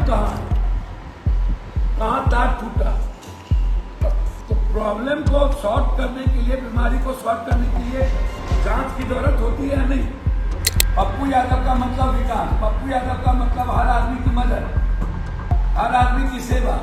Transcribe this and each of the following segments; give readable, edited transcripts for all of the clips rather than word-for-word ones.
कहाँ है, कहाँ तार टूटा। तो प्रॉब्लम को सॉल्व करने के लिए, बीमारी को सॉल्व करने के लिए जांच की जरूरत होती है या नहीं। पप्पू यादव का मतलब विकास, पप्पू यादव का मतलब हर आदमी की मदद, हर आदमी की सेवा।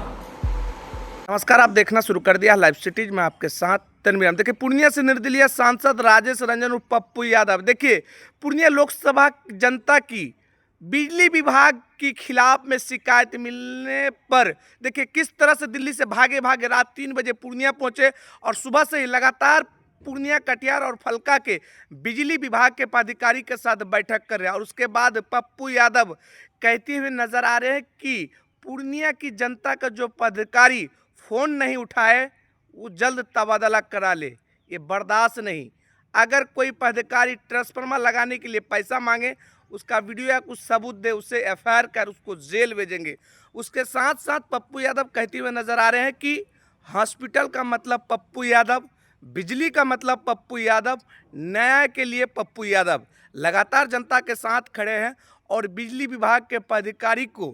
नमस्कार, आप देखना शुरू कर दिया लाइव सिटीज में आपके साथ तनवीर। देखिए, पूर्णिया से निर्दलीय सांसद राजेश रंजन उर्फ पप्पू यादव। देखिए, पूर्णिया लोकसभा जनता की बिजली विभाग के खिलाफ में शिकायत मिलने पर देखिए किस तरह से दिल्ली से भागे भागे रात 3 बजे पूर्णिया पहुंचे और सुबह से ही लगातार पूर्णिया, कटिहार और फलका के बिजली विभाग के पदाधिकारी के साथ बैठक कर रहे हैं। और उसके बाद पप्पू यादव कहते हुए नजर आ रहे हैं कि पूर्णिया की जनता का जो पदाधिकारी फ़ोन नहीं उठाए वो जल्द तबादला करा ले, ये बर्दाश्त नहीं। अगर कोई पदाधिकारी ट्रांसफार्मर लगाने के लिए पैसा मांगे, उसका वीडियो या कुछ सबूत दे, उससे एफआईआर कर उसको जेल भेजेंगे। उसके साथ साथ पप्पू यादव कहते हुए नजर आ रहे हैं कि हॉस्पिटल का मतलब पप्पू यादव, बिजली का मतलब पप्पू यादव, न्याय के लिए पप्पू यादव लगातार जनता के साथ खड़े हैं। और बिजली विभाग के पदाधिकारी को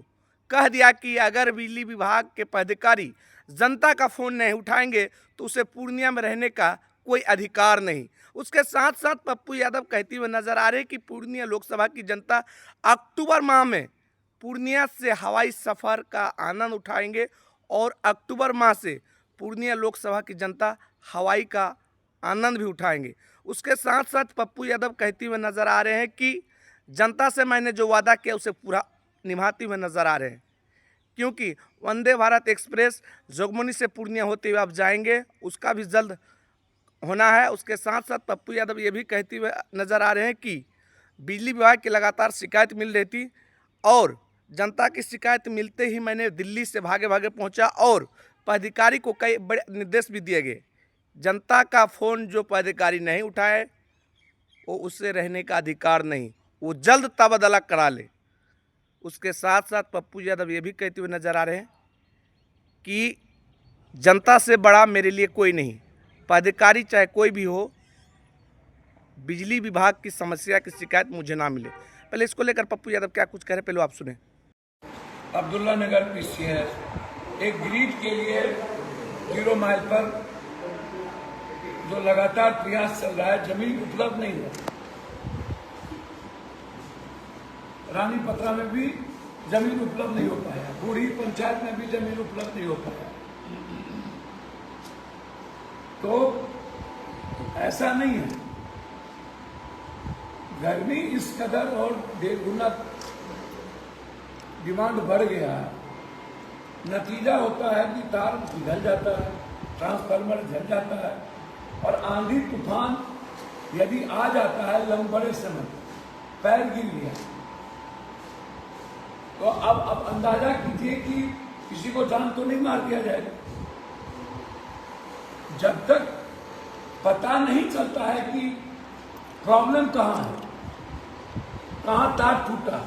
कह दिया कि अगर बिजली विभाग के पदाधिकारी जनता का फ़ोन नहीं उठाएंगे तो उसे पूर्णिया में रहने का कोई अधिकार नहीं। उसके साथ साथ पप्पू यादव कहते हुए नजर आ रहे हैं कि पूर्णिया लोकसभा की जनता अक्टूबर माह में पूर्णिया से हवाई सफ़र का आनंद उठाएंगे और अक्टूबर माह से पूर्णिया लोकसभा की जनता हवाई का आनंद भी उठाएंगे। उसके साथ साथ पप्पू यादव कहते हुए नजर आ रहे हैं कि जनता से मैंने जो वादा किया उसे पूरा निभाते हुए नजर आ रहे हैं, क्योंकि वंदे भारत एक्सप्रेस जोगबनी से पूर्णिया होते हुए आप जाएंगे, उसका भी जल्द होना है। उसके साथ साथ पप्पू यादव ये भी कहते हुए नज़र आ रहे हैं कि बिजली विभाग की लगातार शिकायत मिल रही थी और जनता की शिकायत मिलते ही मैंने दिल्ली से भागे भागे पहुंचा और पदाधिकारी को कई बड़े निर्देश भी दिए गए। जनता का फ़ोन जो पदाधिकारी नहीं उठाए वो उससे रहने का अधिकार नहीं, वो जल्द तबादला करा ले। उसके साथ साथ पप्पू यादव ये भी कहते हुए नजर आ रहे हैं कि जनता से बड़ा मेरे लिए कोई नहीं, पदाधिकारी चाहे कोई भी हो, बिजली विभाग की समस्या की शिकायत मुझे ना मिले। पहले इसको लेकर पप्पू यादव क्या कुछ कह रहे हैं, पहले आप सुने। अब्दुल्ला नगर पीसीएस एक ग्रिड के लिए 0 माइल पर जो लगातार प्रयास चल रहा है, जमीन उपलब्ध नहीं है। रानी पत्रा में भी जमीन उपलब्ध नहीं हो पाया, बूढ़ी पंचायत में भी जमीन उपलब्ध नहीं हो पाया। तो ऐसा नहीं है, गर्मी इस कदर और 1.5 गुना डिमांड बढ़ गया, नतीजा होता है कि तार पिघल जाता है, ट्रांसफार्मर जल जाता है और आंधी तूफान यदि आ जाता है लंबे समय, पैर गिर गया तो अब अंदाजा कीजिए कि किसी को जान तो नहीं मार दिया जाएगा। जब तक पता नहीं चलता है कि प्रॉब्लम कहाँ है, कहाँ तार टूटा,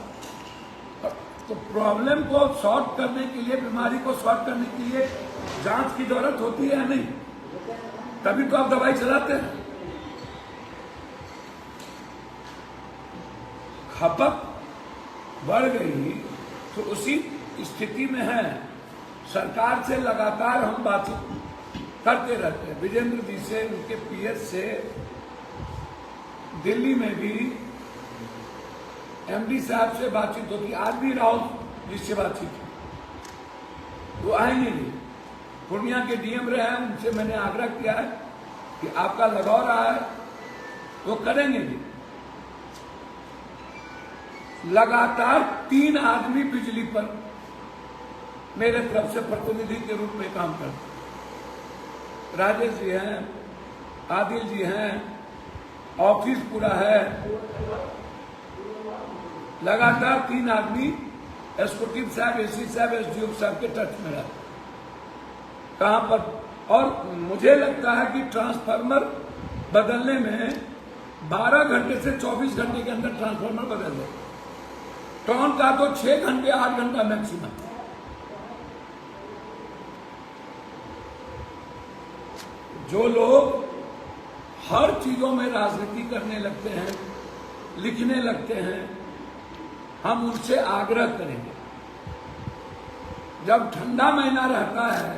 तो प्रॉब्लम को सॉल्व करने के लिए, बीमारी को सॉल्व करने के लिए जांच की जरूरत होती है या नहीं। तभी तो आप दवाई चलाते हैं। खपत बढ़ गई तो उसी स्थिति में है। सरकार से लगातार हम बातचीत करते रहते हैं, विजेंद्र जी से, उनके पीएस से, दिल्ली में भी एमडी साहब से बातचीत होती, आज भी राहुल जी से बातचीत की, वो आएंगे नहीं। पूर्णिया के डीएम रहे हैं, उनसे मैंने आग्रह किया है कि आपका लगाव रहा है वो करेंगे भी। लगातार 3 आदमी बिजली पर मेरे तरफ से प्रतिनिधि के रूप में काम करते, राजेश जी हैं, आदिल जी हैं, ऑफिस पूरा है, लगातार 3 आदमी एसकोटिव साहब, एससी साहब, एसडीओ साहब के टच में रहते। कहां पर, और मुझे लगता है कि ट्रांसफार्मर बदलने में 12 घंटे से 24 घंटे के अंदर ट्रांसफार्मर बदल दे। टॉन का तो 6 घंटे 8 घंटा मैक्सिमम। जो लोग हर चीजों में राजनीति करने लगते हैं, लिखने लगते हैं, हम उनसे आग्रह करेंगे जब ठंडा महीना रहता है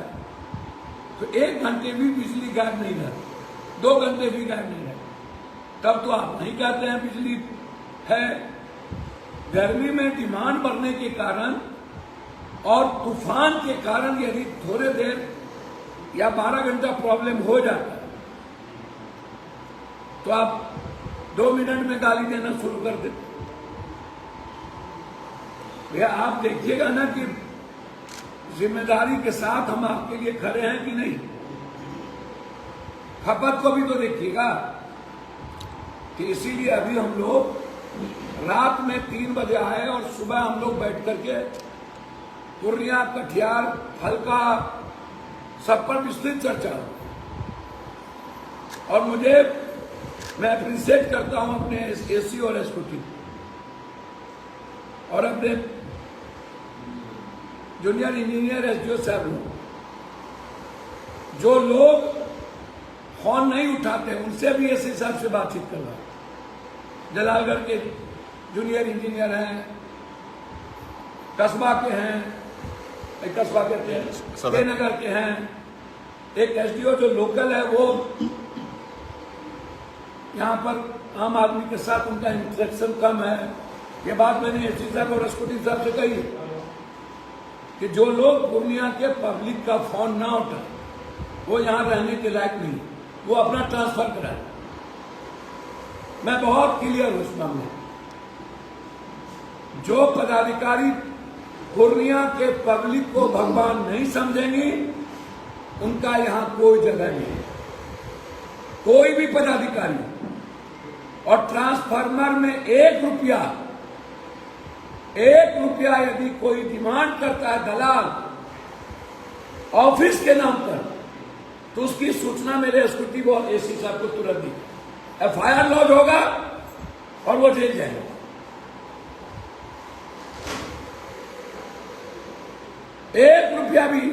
तो 1 घंटे भी बिजली गायब नहीं रहती, 2 घंटे भी गायब नहीं रहती। तब तो आप नहीं कहते हैं बिजली है। गर्मी में डिमांड बढ़ने के कारण और तूफान के कारण यदि थोड़े देर या 12 घंटा प्रॉब्लम हो जाता है तो आप 2 मिनट में गाली देना शुरू कर देते। भैया आप देखिएगा ना कि जिम्मेदारी के साथ हम आपके लिए खड़े हैं कि नहीं। खपत को भी तो देखिएगा कि इसीलिए अभी हम लोग रात में 3 बजे आए और सुबह हम लोग बैठ करके पूर्णिया, कटिहार, हल्का सब पर विस्तृत चर्चा हो। और मैं अप्रिशिएट करता हूं अपने एसी और एसओटी और अपने जूनियर इंजीनियर एसडीओ साहब लोग, जो लोग फोन नहीं उठाते उनसे भी इस हिसाब से बातचीत कर रहा है। जलालगढ़ के जूनियर इंजीनियर हैं, कस्बा के हैं, कस्बा कहते हैं, श्रीनगर के हैं, एक एसडीओ जो लोकल है वो यहाँ पर आम आदमी के साथ उनका इंटरेक्शन कम है। ये बात मैंने एसडी साहब और एसकोटी साहब से कही कि जो लोग पूर्णिया के पब्लिक का फोन ना उठा वो यहाँ रहने के लायक नहीं, वो अपना ट्रांसफर कराए। मैं बहुत क्लियर हूं इस मामले में। जो पदाधिकारी पूर्णिया के पब्लिक को भगवान नहीं समझेंगे उनका यहां कोई जगह नहीं है, कोई भी पदाधिकारी। और ट्रांसफार्मर में 1 रुपया यदि कोई डिमांड करता है दलाल ऑफिस के नाम पर तो उसकी सूचना मेरे एसपी व एसी साहब को तुरंत दी, एफआईआर लॉन्च होगा और वो जेल जाएगा। ₹1 भी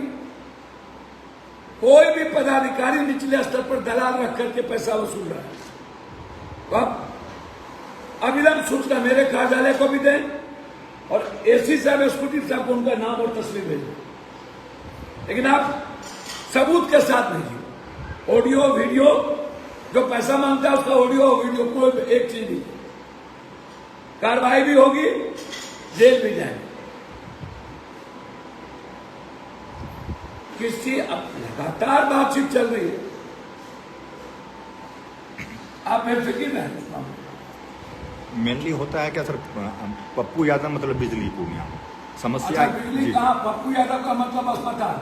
कोई भी पदाधिकारी निचले स्तर पर दलाल रख करके पैसा वसूल रहा है तो अब अविलंब सूचना मेरे कार्यालय को भी दें और एसी साहब एसपी साहब को उनका नाम और तस्वीर भेजें, लेकिन आप सबूत के साथ भेजिए। ऑडियो वीडियो जो पैसा मांगता है उसका ऑडियो वीडियो कोई एक चीज नहीं, कार्रवाई भी होगी, जेल भी जाएंगे। किसी लगातार बातचीत चल रही है, आप बेफिक्र हैं। मेनली होता है क्या सर, पप्पू यादव मतलब बिजली पूर्णिया समस्या। अच्छा, बिजली कहाँ? पप्पू यादव का मतलब अस्पताल,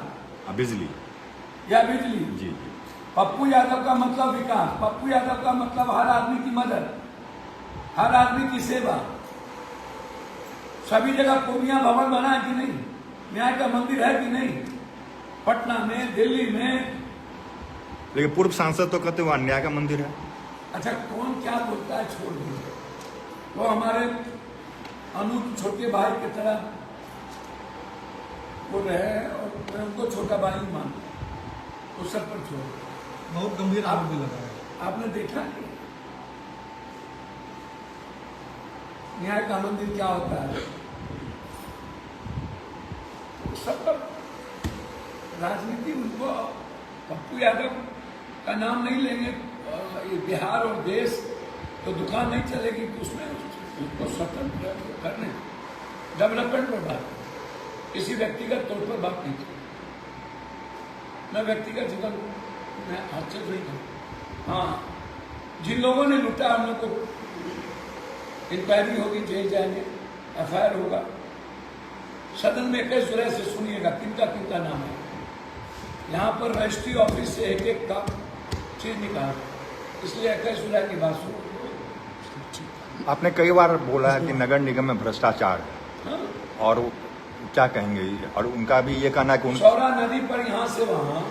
बिजली या बिजली जी। पप्पू यादव का मतलब विकास, पप्पू यादव का मतलब हर आदमी की मदद, हर आदमी की सेवा। सभी जगह पूर्णिया भवन बना है कि नहीं? न्याय का मंदिर है कि नहीं? पटना में, दिल्ली में। लेकिन पूर्व सांसद तो कहते हुए न्याय का मंदिर है। अच्छा, कौन क्या बोलता है छोड़ दीजिए, वो हमारे अनुज छोटे भाई की तरह वो रहे और मैं उनको छोटा भाई ही मानता हूं, उस सब पर छोड़। बहुत गंभीर आरोप लगा है। आपने देखा कि न्याय का मंदिर क्या होता है? सब पर राजनीति, उनको पप्पू यादव का नाम नहीं लेंगे बिहार और देश तो दुकान नहीं चलेगी, तो उसमें उसको स्वतंत्र करने डेवलपमेंट पर बात, किसी व्यक्तिगत तौर पर बात नहीं की। मैं व्यक्तिगत जीवन में आश्चर्य नहीं करूँ। हाँ, जिन लोगों ने लूटा हम लोग को इंक्वायरी होगी, जेल जाएंगे, एफआईआर होगा। सदन में 21 जुलाई से सुनिएगा किनका किनका नाम है। यहाँ पर रजिस्ट्री ऑफिस से एक का चीज निकाल, इसलिए 21 जुलाई की बात सुनो। आपने कई बार बोला है कि नगर निगम में भ्रष्टाचार है, हाँ? और क्या कहेंगे? और उनका भी ये कहना है कि सौरा नदी पर यहाँ से वहाँ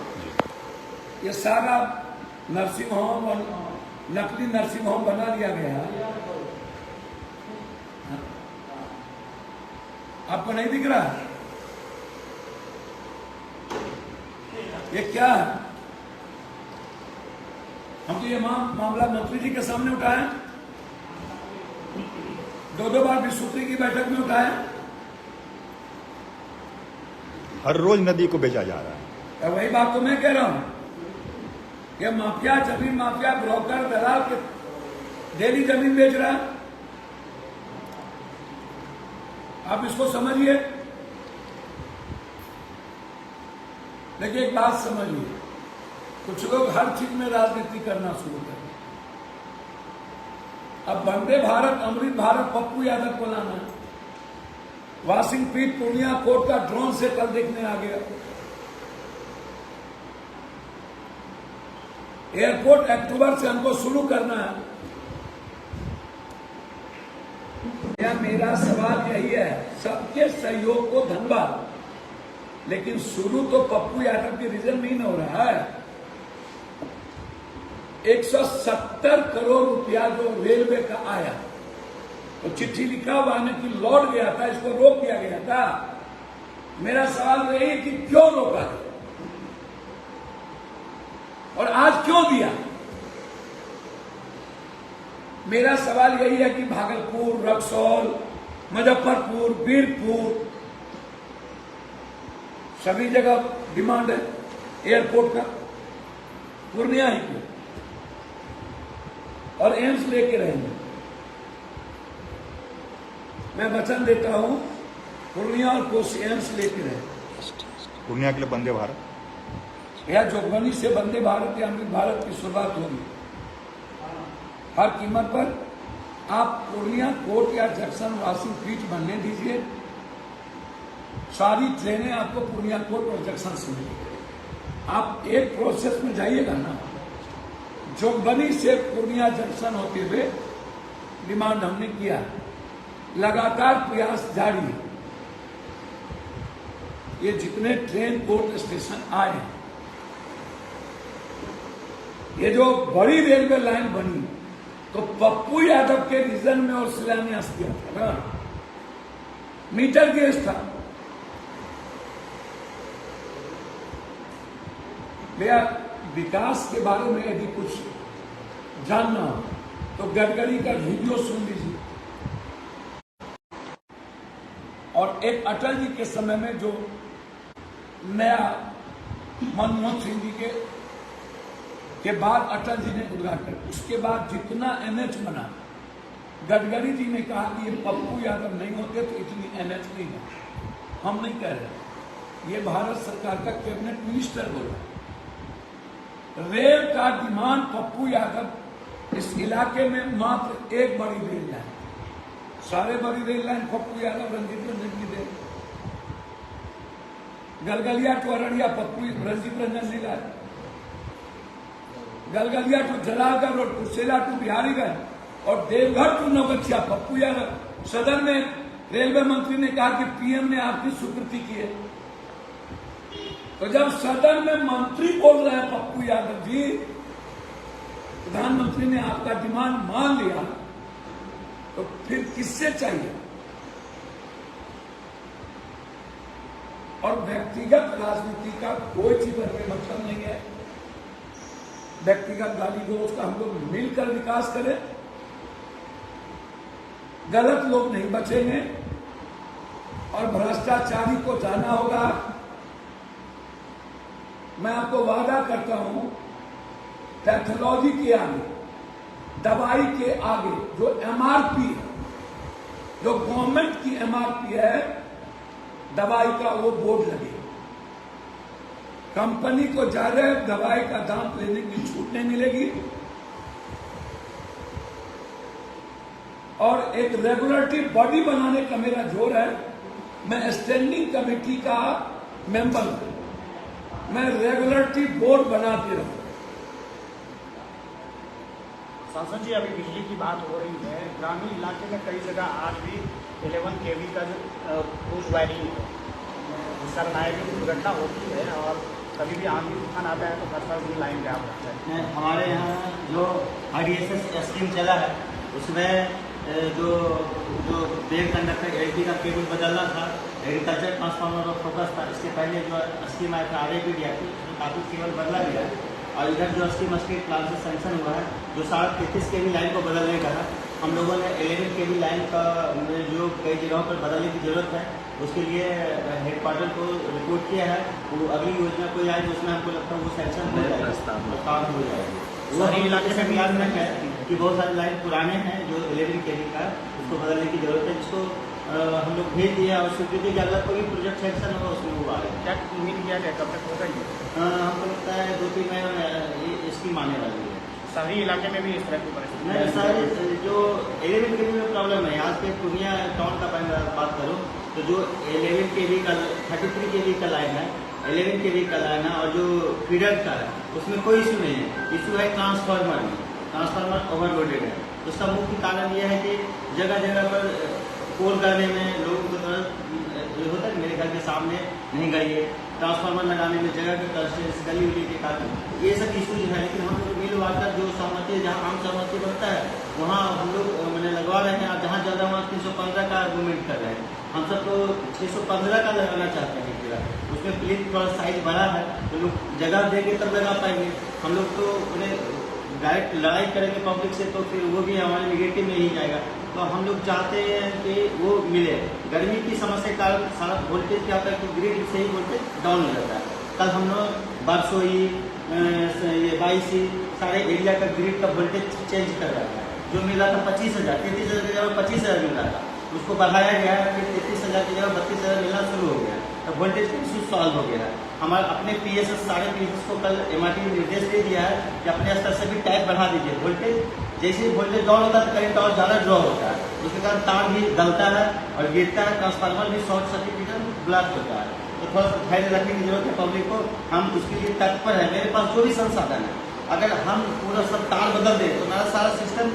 ये सारा नर्सिंग होम और नकली नर्सिंग होम बना दिया गया। आपको नहीं दिख रहा? ये क्या है? हम तो ये मामला मंत्री जी के सामने उठाए, 2 बार विश्व की बैठक में उठाया। हर रोज नदी को बेचा जा रहा है। तो वही बात तो मैं कह रहा हूं कि माफिया, जमीन माफिया, ब्रोकर, दलाल के डेली जमीन बेच रहा है। आप इसको समझिए। लेकिन एक बात समझिए, कुछ लोग हर चीज में राजनीति करना शुरू कर दिया। अब वंदे भारत, अमृत भारत पप्पू यादव को लाना है। वाशिंग पीट पूर्णिया कोर्ट का ड्रोन से कल देखने आ गया। एयरपोर्ट अक्टूबर से हमको शुरू करना है। मेरा सवाल यही है, सबके सहयोग को धन्यवाद, लेकिन शुरू तो पप्पू यादव के रीजन में ही न हो रहा है। 170 करोड़ रुपया जो रेलवे का आया, तो चिट्ठी लिखा हुआ है कि लौट गया था, इसको रोक दिया गया था। मेरा सवाल यही है कि क्यों रोका गया और आज क्यों दिया। मेरा सवाल यही है कि भागलपुर, रक्सौल, मुजफ्फरपुर, बीरपुर, सभी जगह डिमांड है एयरपोर्ट का, पूर्णिया ही को, और एम्स लेके रहेंगे। मैं वचन देता हूं, पूर्णिया और कोसी एम्स लेके रहे। पूर्णिया के लिए वंदे भारत या जोगबनी से वंदे भारत या अमृत भारत की शुरुआत होगी। हर कीमत पर आप पूर्णिया कोर्ट या जंक्शन वाशिंग पीट बनने दीजिए। सारी ट्रेनें आपको पूर्णिया कोर्ट और जंक्शन से मिलेगी। आप एक प्रोसेस में जाइएगा ना। जोगबनी से पूर्णिया जंक्शन होते हुए डिमांड हमने किया, लगातार प्रयास जारी है। ये जितने ट्रेन कोर्ट स्टेशन आए, ये जो बड़ी रेलवे लाइन बनी, तो पप्पू यादव के रीजन में और शिलान्यास किया था ना। मीटर गेज था। भैया, विकास के बारे में यदि कुछ जानना हो तो गडकरी का वीडियो सुन लीजिए। और एक अटल जी के समय में जो नया मनमोहन सिंह जी के बाद अटल जी ने उद्घाटन, उसके बाद जितना एनएच बना, गडकरी जी ने कहा कि ये पप्पू यादव नहीं होते तो इतनी एनएच नहीं बना। हम नहीं कह रहे, ये भारत सरकार का कैबिनेट मिनिस्टर बोल रहा है। रेल का डिमांड पप्पू यादव, इस इलाके में मात्र एक बड़ी रेल लाइन, सारे बड़ी रेल लाइन पप्पू यादव, रंजीत रंजन की दे। गलगलिया टू अररिया पप्पू रंजीत रंजन ने लाया। Galgalia to Jalalgarh road, Kursela to Biharigunj और देवघर टू नवगछिया पप्पू यादव। सदन में रेलवे मंत्री ने कहा कि पीएम ने आपकी स्वीकृति की है। तो जब सदन में मंत्री बोल रहे हैं पप्पू यादव जी, प्रधानमंत्री ने आपका डिमांड मान लिया, तो फिर किससे चाहिए। और व्यक्तिगत राजनीति का कोई जीवन में मतलब नहीं है। व्यक्तिगत गाली गलौज का हम लोग मिलकर विकास करें, गलत लोग नहीं बचेंगे और भ्रष्टाचारी को जाना होगा। मैं आपको वादा करता हूं, टेक्नोलॉजी के आगे, दवाई के आगे जो एमआरपी है, जो गवर्नमेंट की एमआरपी है दवाई का, वो बोर्ड लगे। कंपनी को ज्यादा दवाई का दाम लेने की छूट नहीं मिलेगी और एक रेगुलेटरी बॉडी बनाने का मेरा जोर है। मैं स्टैंडिंग कमेटी का मेंबर हूं, मैं रेगुलेटरी बोर्ड बनाते रहूं। सांसद जी, अभी बिजली की बात हो रही है, ग्रामीण इलाके में कई जगह आज भी 11 kV का जो क्रूज वायरिंग है, शरणाई दुर्घटना होती है और कभी भी आंधी तूफान आता है तो घर लाइन गैप रहता है। हमारे यहाँ जो IDSS स्कीम चला है, उसमें जो बेल कंडक्टर LT का केबल बदलना था, एग्रीकल्चर ट्रांसफार्मर का फोकस था। इसके पहले जो स्कीम आया था RAPDF, उसमें काफ़ी केबल बदला गया है। और इधर जो स्कीम स्टेट प्लान से सैंक्शन हुआ है, जो 33 kV लाइन को बदलने का है, हम लोगों ने 11 kV लाइन का जो कई जगहों पर बदलने की जरूरत है। उसके लिए हेडक्वार्टर को रिपोर्ट किया है। वो अगली योजना कोई आए तो उसमें हमको लगता है वो सेक्शन हो जाएगा और काम हो जाएगा। वो हमारे इलाके से ध्यान में है कि बहुत सारे लाइन पुराने हैं जो 11 kV का, उसको बदलने की जरूरत है, जिसको हम लोग भेज दिया और स्वीकृति के अगला कोई प्रोजेक्ट सेक्शन होगा उसमें वो आ रहा है। क्या उम्मीद किया गया कब तक होगा ये? हमको लगता है 2-3 महीने ये स्कीम आने वाली है। शहरी इलाके में भी इस तरह की परिस्थिति नहीं, सारे जो 11 kV में प्रॉब्लम है, आज के पूर्णिया टाउन का बात करूँ तो जो 11 kV का 33 kV का लाइन है, 11 kV का लाइन है और जो फीडर का है उसमें कोई इशू नहीं है। इशू है ट्रांसफार्मर में, ट्रांसफार्मर ओवरलोडेड है। उसका मुख्य कारण यह है कि जगह जगह पर पोल करने में लोगों को होता है मेरे घर के सामने नहीं गई है, ट्रांसफार्मर लगाने में जगह के कंस्ट्रेंस गली उली के कारण ये सब इशूज है। लेकिन हम लोग मिल वाकर जो सहमति जहाँ आम सहमति बनता है वहाँ हम लोग मैंने लगवा रहे हैं। और जहाँ ज़्यादा वहाँ 315 का आर्गूमेंट कर रहे हैं। हम सब तो 615 का लगाना चाहते हैं पूरा, उसमें प्लीज थोड़ा साइज बड़ा है तो लोग जगह देके तब लगा पाएंगे। हम लोग तो उन्हें डायरेक्ट लड़ाई करेंगे पब्लिक से तो फिर वो भी हमारे निगेटिव में ही जाएगा। तो हम लोग चाहते हैं कि वो मिले। गर्मी की समस्या के कारण सारा वोल्टेज क्या होता है कि ग्रिड से ही वोल्टेज डाउन हो जाता है। कल हम लोग बरसोई ये 22 सारे एरिया का ग्रिड का वोल्टेज चेंज कर रहा है। जो मिल रहा था 25,000, 33,000 की जगह 25,000 मिल रहा था, उसको बढ़ाया गया है। फिर 33,000 की जगह 32,000 मिलना शुरू हो गया। तो वोल्टेज का इशू सॉल्व हो गया है। हमारे अपने PSS सारे PSS को कल MRT ने निर्देश दे दिया है कि अपने स्तर से भी टैप बढ़ा दीजिए। वोल्टेज जैसे वोल्टेज डाउन होता है करंट और ज़्यादा ड्रॉ होता है, उसके कारण तार भी गलता है और गिरता है, ट्रांसफार्मर भी शॉर्ट सर्किट ब्लास्ट होता है। तो थोड़ा सा धैर्य रखने की जरूरत है पब्लिक को। हम उसके लिए तत्पर है। मेरे पास जो भी संसाधन है, अगर हम पूरा सब तार बदल दें तो मेरा सारा सिस्टम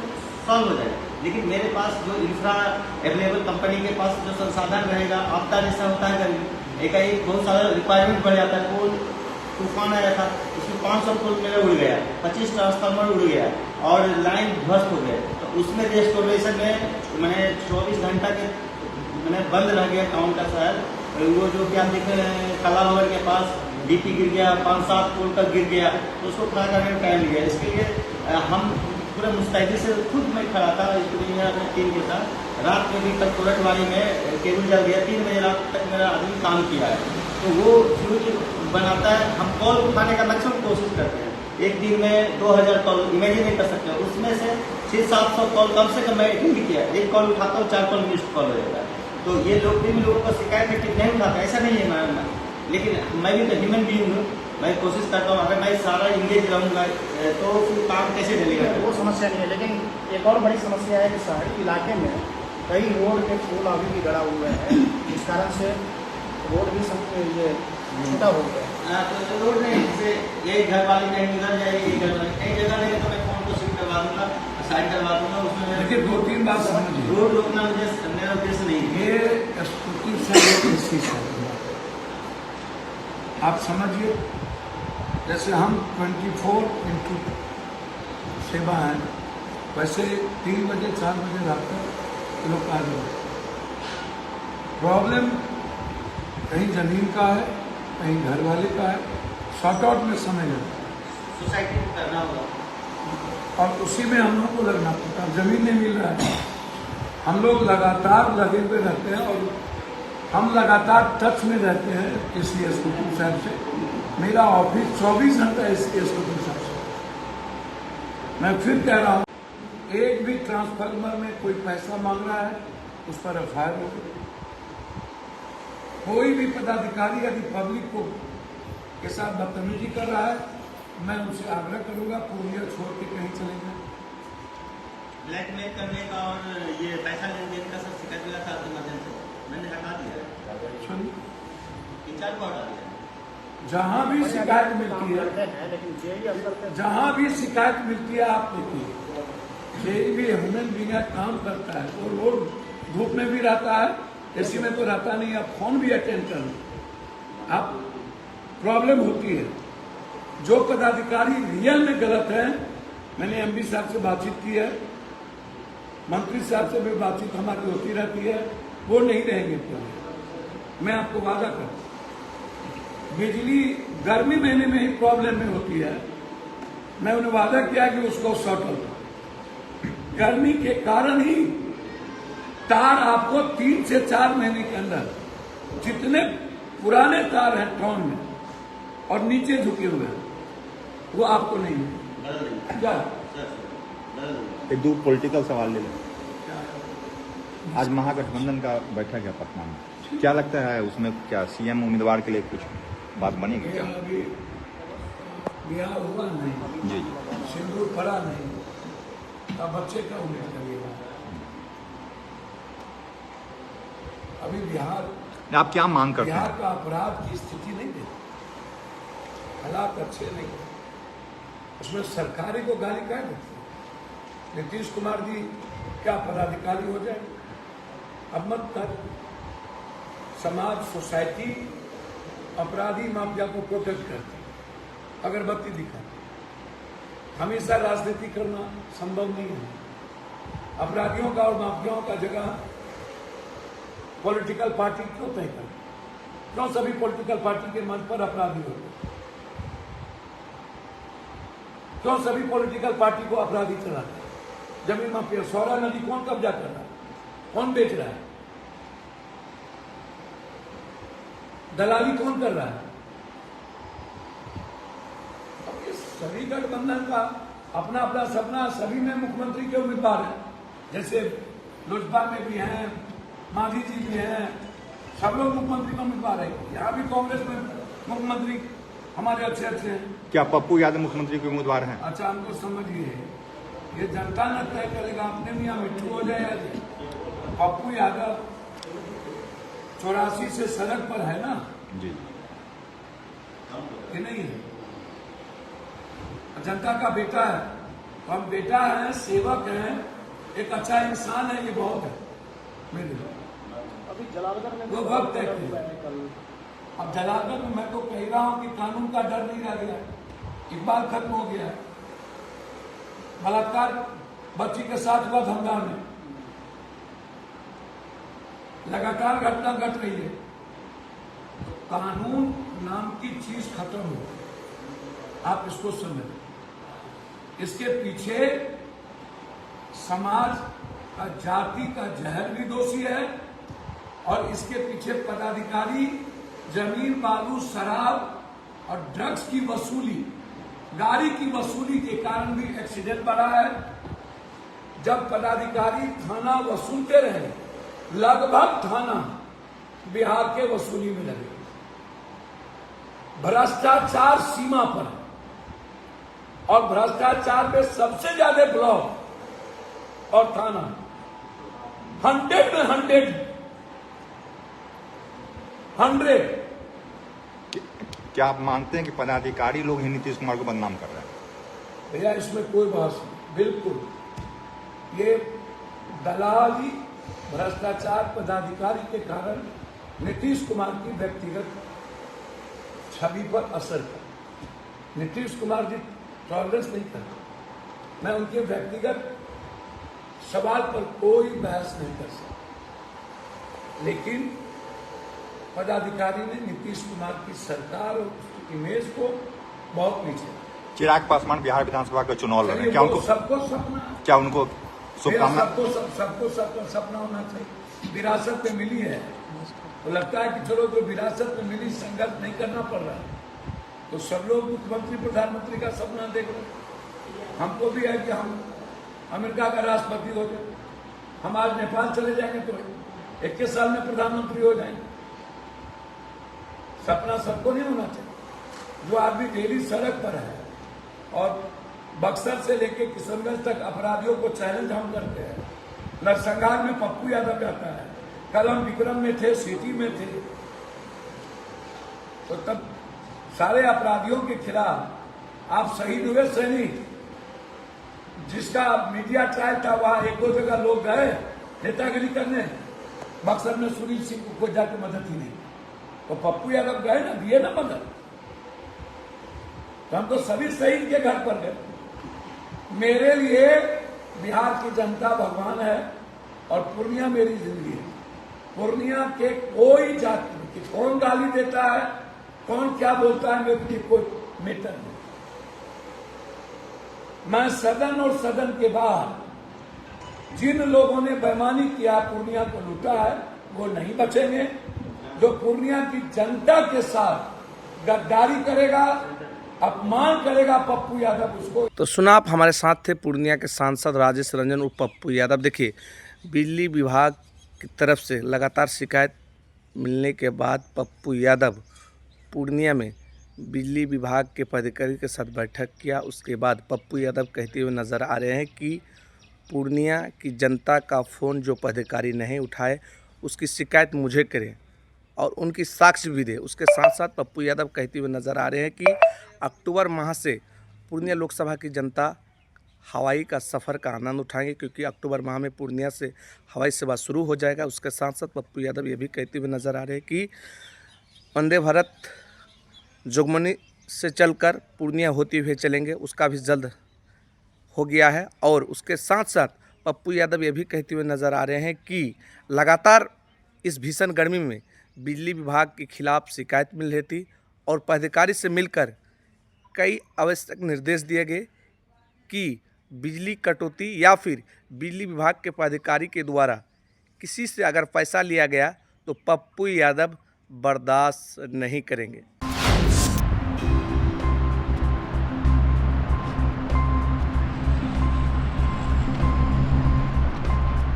सॉल्व हो जाएगा। लेकिन मेरे पास जो इंफ्रा अवेलेबल कंपनी के पास जो संसाधन रहेगा, आपका जैसा होता है गर्मी एकाएक बहुत सारा रिक्वायरमेंट बढ़ जाता है। पोल तूफान आया था, उसमें 500 पोल मेरा उड़ गया, 25 ट्रांसफार्मर उड़ गया और लाइन ध्वस्त हो गए। तो उसमें रेस्टोरेशन में मैंने 24 घंटा के मैंने बंद रह गया टाउन का शहर। वो जो क्या देख रहे हैं कला भवन के पास DP गिर गया, 5-7 पोल तक गिर गया, तो उसको खड़ा करने में टाइम लिया। इसके लिए हम पूरा मुस्तैदी से खुद मैं खड़ा था अपने टीम के साथ। रात में भी कल कोरटवाड़ी में केबल जल गया, 3 बजे रात तक मेरा आदमी काम किया है। तो वो फ्यूज बनाता है। हम कॉल उठाने का मैक्सिमम कोशिश करते हैं। एक दिन में 2000 कॉल इमेजिन नहीं कर सकते। उसमें से 600-700 कॉल कम से कम मैं अटेंड किया। एक कॉल उठाता हूँ, 4 कॉल मिस्ड कॉल हो जाता है। तो ये लोग भी लोगों को शिकायत है कि नहीं उठाता, ऐसा नहीं है मैं, लेकिन मैं भी तो ह्यूमन बीइंग हूँ। मैं कोशिश करता हूँ अगर मैं सारा इंगेज रहूँगा तो फिर काम कैसे चलेगा। वो समस्या नहीं है। लेकिन एक और बड़ी समस्या है कि शहरी इलाके में कई रोड के पोल अभी भी गड़ा हुए हैं, जिस कारण से रोड भी ये छोटा हो गया। तो रोड नहीं, जैसे यही घर वाले कहीं उधर जाएगी, घर वाले कई जगह नहीं तो मैं फोन को शिफ्ट करवा दूंगा, साइड करवा दूंगा। उसमें लेकिन 2-3 बात समझिए, रोड रोकना मेरा उद्देश्य नहीं है। ये स्कूटी से आप समझिए, जैसे हम 24/7 हैं, वैसे 3 बजे 4 बजे रात तक लोग आ जाए। प्रॉब्लम कहीं जमीन का है, कहीं घर वाले का है, शॉर्ट आउट में समय लगता है। सोसाइटी को करना होगा और उसी में हम लोग को लगना पड़ता है। जमीन नहीं मिल रहा है, हम लोग लगातार लगे हुए रहते हैं और हम लगातार टच में रहते हैं इसी एसक्यूटिव साहब से। मेरा ऑफिस 24 घंटा इसी एसक्यूटिव साहब से। मैं फिर कह रहा हूँ, एक भी ट्रांसफार्मर में कोई पैसा मांग रहा है उस पर FIR होगी। कोई भी पदाधिकारी यदि पब्लिक को के साथ बदतमीजी कर रहा है, मैं उनसे आग्रह करूंगा पूर्णिया छोड़ के कहीं चले जाए। ब्लैकमेल करने का और ये पैसा लेन देन का सब शिकायत मिला था इमरजेंसी, मैंने हटा दिया, 3-4 को हटा दिया। जहां भी शिकायत मिलती है, जहां भी शिकायत मिलती है, आप देखिए जेई भी ह्यूमन बीइंग काम करता है, वो रोड धूप में भी रहता है, एसी में तो रहता नहीं। आप फोन भी अटेंड कर लो, आप प्रॉब्लम होती है। जो पदाधिकारी रियल में गलत है, मैंने MD साहब से बातचीत की है, मंत्री साहब से भी बातचीत हमारी होती रहती है, वो नहीं रहेंगे मैं आपको वादा करता हूं। बिजली गर्मी महीने में ही प्रॉब्लम में होती है, मैं उन्हें वादा किया कि उसको सॉर्ट आउट। गर्मी के कारण ही तार आपको 3 से 4 महीने के अंदर जितने पुराने तार हैं ट्रॉन में और नीचे झुके हुए हैं वो आपको नहीं मिले। क्या एक दो पॉलिटिकल सवाल ले लें। आज महागठबंधन का बैठक है पटना में, क्या लगता है उसमें क्या सीएम उम्मीदवार के लिए कुछ बात बनेगी क्या? अभी ब्याह हुआ नहीं, जी जी। सिंदूर पड़ा नहीं, अब बच्चे का उम्मीद करिएगा। अभी बिहार आप क्या मांग करते बिहार हैं? का अपराध की स्थिति नहीं देती, हालात अच्छे नहीं है। उसमें सरकारी को गाली क्या देती है? नीतीश कुमार जी क्या पदाधिकारी हो जाए? अब मत कर। समाज, सोसाइटी अपराधी माफिया को प्रोटेक्ट करती, अगरबत्ती दिखाती। हमेशा राजनीति करना संभव नहीं है। अपराधियों का और माफियाओं का जगह पॉलिटिकल पार्टी क्यों तय करती? क्यों सभी पॉलिटिकल पार्टी के मंच पर अपराधी होते? क्यों सभी पॉलिटिकल पार्टी को अपराधी चलाते? जमीन माफिया, सौरा नदी कौन कब्जा कर रहा है? कौन बेच रहा है? दलाली कौन कर रहा है? अब ये सभी गठबंधन का अपना अपना सपना, सभी में मुख्यमंत्री के उम्मीदवार हैं। जैसे लोजपा में भी हैं, मांझी जी भी हैं, सब लोग मुख्यमंत्री का उम्मीदवार है। यहाँ भी कांग्रेस में मुख्यमंत्री हमारे अच्छे अच्छे हैं। क्या पप्पू यादव मुख्यमंत्री के उम्मीदवार हैं? अच्छा, हमको समझिए, ये जनता न तय करेगा। अपने मियाँ मिट्टू हो जाए। पप्पू यादव 84 से सड़क पर है ना, जी कि नहीं है? जनता का बेटा है, तो हम बेटा है, सेवक है, एक अच्छा इंसान है, ये बहुत है मेरे लिए। अभी जलालगढ़ में वो वक्त है। अब जलालगढ़ में मैं तो कह रहा हूं कि कानून का डर नहीं रह गया, इकबाल खत्म हो गया है। बलात्कार बच्ची के साथ हुआ धमदार में, लगातार घटना घट रही है। कानून नाम की चीज खत्म हो, आप इसको समझ। इसके पीछे समाज का, जाति का जहर भी दोषी है, और इसके पीछे पदाधिकारी जमीन, बालू, शराब और ड्रग्स की वसूली, गाड़ी की वसूली के कारण भी एक्सीडेंट बढ़ा है। जब पदाधिकारी थाना वसूलते रहे, लगभग थाना बिहार के वसूली में लगे। भ्रष्टाचार सीमा पर है, और भ्रष्टाचार में सबसे ज्यादा ब्लॉक और थाना 100 में 100। क्या आप मानते हैं कि पदाधिकारी लोग ही नीतीश कुमार को बदनाम कर रहे हैं? भैया इसमें कोई बहस नहीं, बिल्कुल। ये दलाली, भ्रष्टाचार पदाधिकारी के कारण नीतीश कुमार की व्यक्तिगत छवि पर असर कर। नीतीश कुमार जी टॉलरेंस नहीं करते। मैं उनके व्यक्तिगत सवाल पर कोई बहस नहीं कर सकता, लेकिन पदाधिकारी ने नीतीश कुमार की सरकार और इमेज को बहुत नीचे। चिराग पासवान बिहार विधानसभा का चुनाव लड़ रहे हैं, क्या उनको सबको सपना, क्या उनको शुभकामना? सबको सपना होना चाहिए। विरासत में मिली है तो लगता है कि चलो जो विरासत में मिली, संघर्ष नहीं करना पड़ रहा है, तो सब लोग मुख्यमंत्री प्रधानमंत्री का सपना देख रहे हैं। हमको भी है कि हम अमेरिका का राष्ट्रपति हो जाए, हम आज नेपाल चले जाएंगे तो 21 साल में प्रधानमंत्री हो जाएंगे। सपना सबको नहीं होना चाहिए। जो आदमी डेली सड़क पर है और बक्सर से लेकर किशनगंज तक अपराधियों को चैलेंज हम करते हैं। नरसंहार में पप्पू यादव जाता है, कल हम विक्रम में थे, सिटी में थे, तो तब सारे अपराधियों के खिलाफ आप शहीद हुए सैनिक, जिसका मीडिया ट्रायल था, वहां एक दो जगह लोग गए नेतागिरी करने, बक्सर में सुनील सिंह को जाकर मदद ही नहीं, तो पप्पू यादव गए ना, दिए ना मदद। तो हम तो सभी शहीद के घर पर गए। मेरे लिए बिहार की जनता भगवान है और पूर्णिया मेरी जिंदगी है। पूर्णिया के कोई जाति नहीं, कौन गाली देता है, कौन क्या बोलता है, मेरे लिए कोई मैटर नहीं। मैं सदन और सदन के बाद जिन लोगों ने बेईमानी किया, पूर्णिया को लूटा है, वो नहीं बचेंगे। जो पूर्णिया की जनता के साथ गद्दारी करेगा, अपमान करेगा पप्पू यादव, उसको। तो सुना आप, हमारे साथ थे पूर्णिया के सांसद राजेश रंजन उर्फ पप्पू यादव। देखिए, बिजली विभाग की तरफ से लगातार शिकायत मिलने के बाद पप्पू यादव पूर्णिया में बिजली विभाग के पदाधिकारी के साथ बैठक किया। उसके बाद पप्पू यादव कहते हुए नज़र आ रहे हैं कि पूर्णिया की जनता का फ़ोन जो पदाधिकारी नहीं उठाए उसकी शिकायत मुझे करें और उनकी साक्ष्य भी दे। उसके साथ साथ पप्पू यादव कहते हुए नज़र आ रहे हैं कि अक्टूबर माह से पूर्णिया लोकसभा की जनता हवाई का सफ़र का आनंद उठाएंगे, क्योंकि अक्टूबर माह में पूर्णिया से हवाई सेवा शुरू हो जाएगा। उसके साथ साथ पप्पू यादव ये भी कहते हुए नज़र आ रहे हैं कि वंदे भारत जोगबनी से चलकर पूर्णिया होते हुए चलेंगे, उसका भी जल्द हो गया है। और उसके साथ साथ पप्पू यादव ये भी कहते हुए नज़र आ रहे हैं कि लगातार इस भीषण गर्मी में बिजली विभाग के खिलाफ शिकायत मिल रही थी और पदाधिकारी से मिलकर कई आवश्यक निर्देश दिए गए कि बिजली कटौती या फिर बिजली विभाग के पदाधिकारी के द्वारा किसी से अगर पैसा लिया गया तो पप्पू यादव बर्दाश्त नहीं करेंगे।